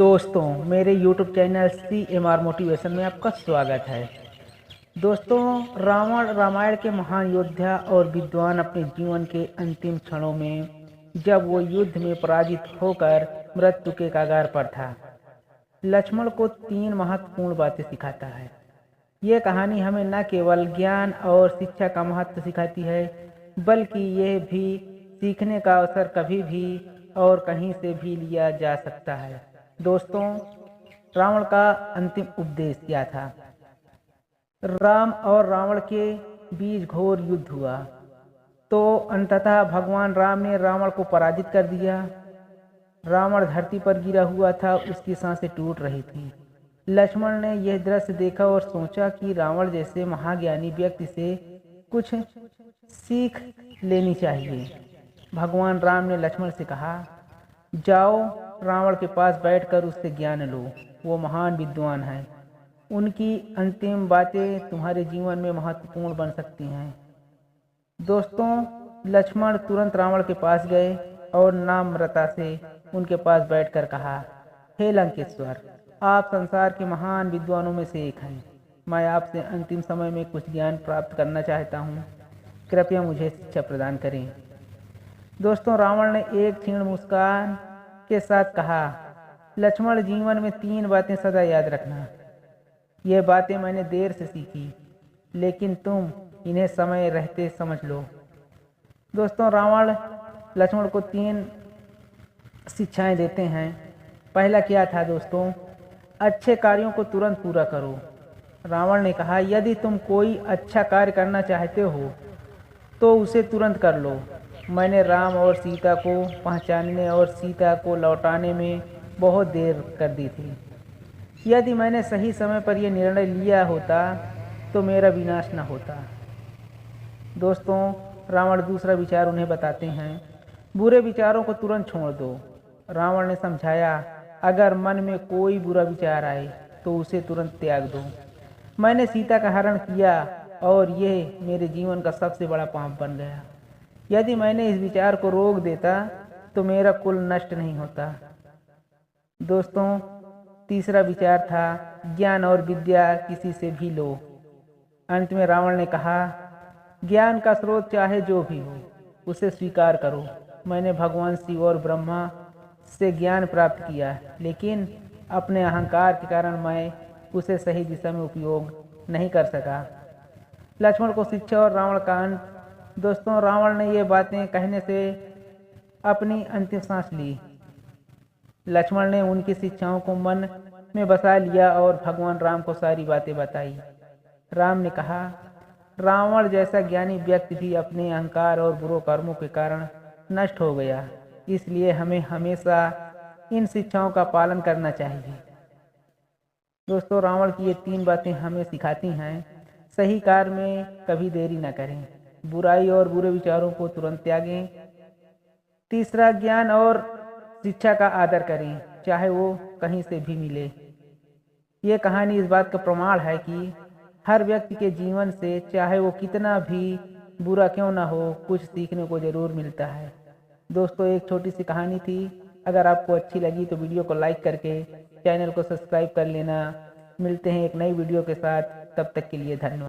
दोस्तों, मेरे YouTube channel CMR motivation में आपका स्वागत है। दोस्तों, रावण रामायण के महान योद्धा और विद्वान अपने जीवन के अंतिम क्षणों में जब वो युद्ध में पराजित होकर मृत्यु के कगार पर था, लक्ष्मण को 3 महत्वपूर्ण बातें सिखाता है। ये कहानी हमें न केवल ज्ञान और शिक्षा का महत्व सिखाती है, बल्कि यह भी सीखने का अवसर कभी भी और कहीं से भी लिया जा सकता है। दोस्तों, रावण का अंतिम उपदेश क्या था? राम और रावण के बीच घोर युद्ध हुआ, तो अंततः भगवान राम ने रावण को पराजित कर दिया। रावण धरती पर गिरा हुआ था, उसकी सांसें टूट रही थी। लक्ष्मण ने यह दृश्य देखा और सोचा कि रावण जैसे महाज्ञानी व्यक्ति से कुछ सीख लेनी चाहिए। भगवान राम ने लक्ष्मण से कहा, जाओ रावण के पास बैठकर उससे ज्ञान लो, वो महान विद्वान है। उनकी अंतिम बातें तुम्हारे जीवन में महत्वपूर्ण बन सकती हैं। दोस्तों, लक्ष्मण तुरंत रावण के पास गए और नम्रता से उनके पास बैठकर कहा, हे लंकेश्वर, आप संसार के महान विद्वानों में से एक हैं। मैं आपसे अंतिम समय में कुछ ज्ञान प्राप्त करना चाहता हूँ। कृपया मुझे शिक्षा प्रदान करें। दोस्तों, रावण ने एक क्षीण मुस्कान के साथ कहा, लक्ष्मण, जीवन में 3 बातें सदा याद रखना। ये बातें मैंने देर से सीखी, लेकिन तुम इन्हें समय रहते समझ लो। दोस्तों, रावण लक्ष्मण को 3 शिक्षाएं देते हैं। पहला क्या था दोस्तों? अच्छे कार्यों को तुरंत पूरा करो। रावण ने कहा, यदि तुम कोई अच्छा कार्य करना चाहते हो तो उसे तुरंत कर लो। मैंने राम और सीता को पहचानने और सीता को लौटाने में बहुत देर कर दी थी। यदि मैंने सही समय पर यह निर्णय लिया होता तो मेरा विनाश न होता। दोस्तों, रावण दूसरा विचार उन्हें बताते हैं, बुरे विचारों को तुरंत छोड़ दो। रावण ने समझाया, अगर मन में कोई बुरा विचार आए तो उसे तुरंत त्याग दो। मैंने सीता का हरण किया और यह मेरे जीवन का सबसे बड़ा पाप बन गया। यदि मैंने इस विचार को रोक देता तो मेरा कुल नष्ट नहीं होता। दोस्तों, तीसरा विचार था, ज्ञान और विद्या किसी से भी लो। अंत में रावण ने कहा, ज्ञान का स्रोत चाहे जो भी हो, उसे स्वीकार करो। मैंने भगवान शिव और ब्रह्मा से ज्ञान प्राप्त किया, लेकिन अपने अहंकार के कारण मैं उसे सही दिशा में उपयोग नहीं कर सका। लक्ष्मण को शिक्षा और रावण का अंत। दोस्तों, रावण ने ये बातें कहने से अपनी अंतिम सांस ली। लक्ष्मण ने उनकी शिक्षाओं को मन में बसा लिया और भगवान राम को सारी बातें बताई। राम ने कहा, रावण जैसा ज्ञानी व्यक्ति भी अपने अहंकार और बुरे कर्मों के कारण नष्ट हो गया, इसलिए हमें हमेशा इन शिक्षाओं का पालन करना चाहिए। दोस्तों, रावण की ये 3 बातें हमें सिखाती हैं, सही कार्य में कभी देरी न करें, बुराई और बुरे विचारों को तुरंत त्यागें। तीसरा, ज्ञान और शिक्षा का आदर करें, चाहे वो कहीं से भी मिले। ये कहानी इस बात का प्रमाण है कि हर व्यक्ति के जीवन से, चाहे वो कितना भी बुरा क्यों ना हो, कुछ सीखने को जरूर मिलता है। दोस्तों, एक छोटी सी कहानी थी। अगर आपको अच्छी लगी तो वीडियो को लाइक करके चैनल को सब्सक्राइब कर लेना। मिलते हैं एक नई वीडियो के साथ, तब तक के लिए धन्यवाद।